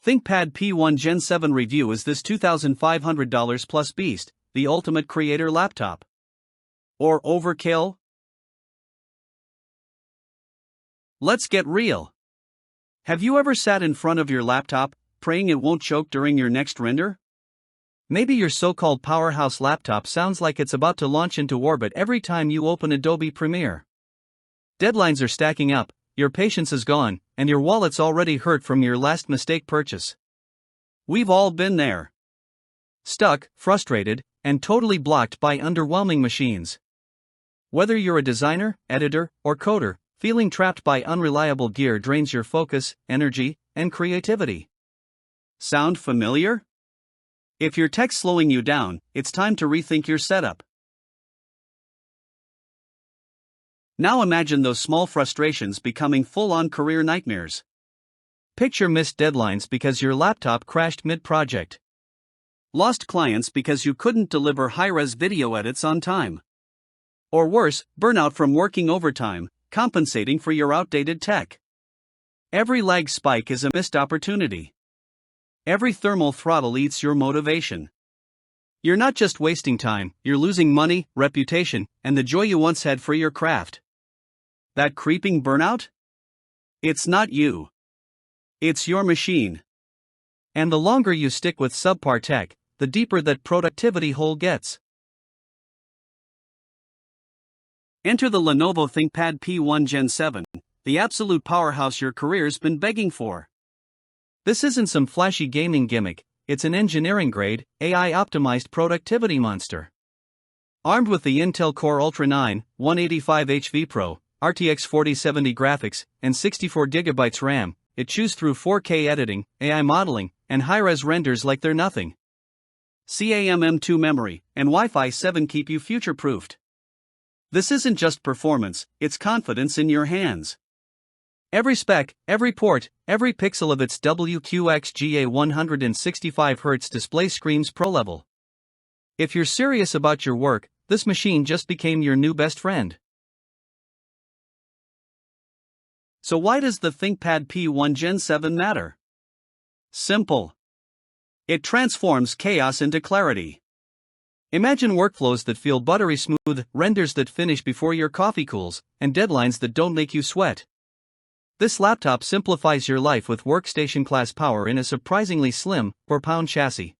ThinkPad P1 Gen 7 review. Is this $2,500 plus beast the ultimate creator laptop? Or overkill? Let's get real. Have you ever sat in front of your laptop, praying it won't choke during your next render? Maybe your so-called powerhouse laptop sounds like it's about to launch into orbit every time you open Adobe Premiere. Deadlines are stacking up, your patience is gone, and your wallet's already hurt from your last mistake purchase. We've all been there. Stuck, frustrated, and totally blocked by underwhelming machines. Whether you're a designer, editor, or coder, feeling trapped by unreliable gear drains your focus, energy, and creativity. Sound familiar? If your tech's slowing you down, it's time to rethink your setup. Now imagine those small frustrations becoming full-on career nightmares. Picture missed deadlines because your laptop crashed mid-project. Lost clients because you couldn't deliver high-res video edits on time. Or worse, burnout from working overtime, compensating for your outdated tech. Every lag spike is a missed opportunity. Every thermal throttle eats your motivation. You're not just wasting time, you're losing money, reputation, and the joy you once had for your craft. That creeping burnout? It's not you. It's your machine. And the longer you stick with subpar tech, the deeper that productivity hole gets. Enter the Lenovo ThinkPad P1 Gen 7, the absolute powerhouse your career's been begging for. This isn't some flashy gaming gimmick, it's an engineering-grade, AI-optimized productivity monster. Armed with the Intel Core Ultra 9, 185HV Pro, RTX 4070 graphics, and 64GB RAM, it chews through 4K editing, AI modeling, and high-res renders like they're nothing. CAMM2 memory and Wi-Fi 7 keep you future-proofed. This isn't just performance, it's confidence in your hands. Every spec, every port, every pixel of its WQXGA 165Hz display screams pro level. If you're serious about your work, this machine just became your new best friend. So why does the ThinkPad P1 Gen 7 matter? Simple. It transforms chaos into clarity. Imagine workflows that feel buttery smooth, renders that finish before your coffee cools, and deadlines that don't make you sweat. This laptop simplifies your life with workstation class power in a surprisingly slim, 4-pound chassis.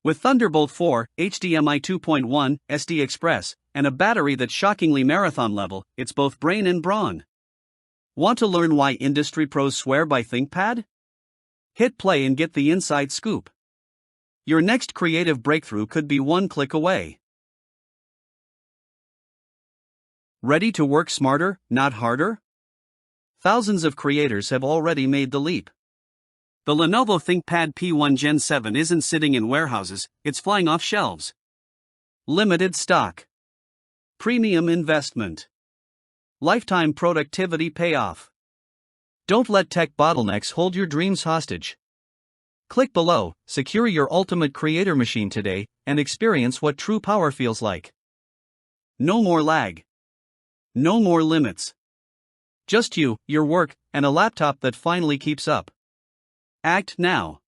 With Thunderbolt 4, HDMI 2.1, SD Express, and a battery that's shockingly marathon level, it's both brain and brawn. Want to learn why industry pros swear by ThinkPad? Hit play and get the inside scoop. Your next creative breakthrough could be one click away. Ready to work smarter, not harder? Thousands of creators have already made the leap. The Lenovo ThinkPad P1 Gen 7 isn't sitting in warehouses, it's flying off shelves. Limited stock. Premium investment. Lifetime productivity payoff. Don't let tech bottlenecks hold your dreams hostage. Click below, secure your ultimate creator machine today, and experience what true power feels like. No more lag. No more limits. Just you, your work, and a laptop that finally keeps up. Act now.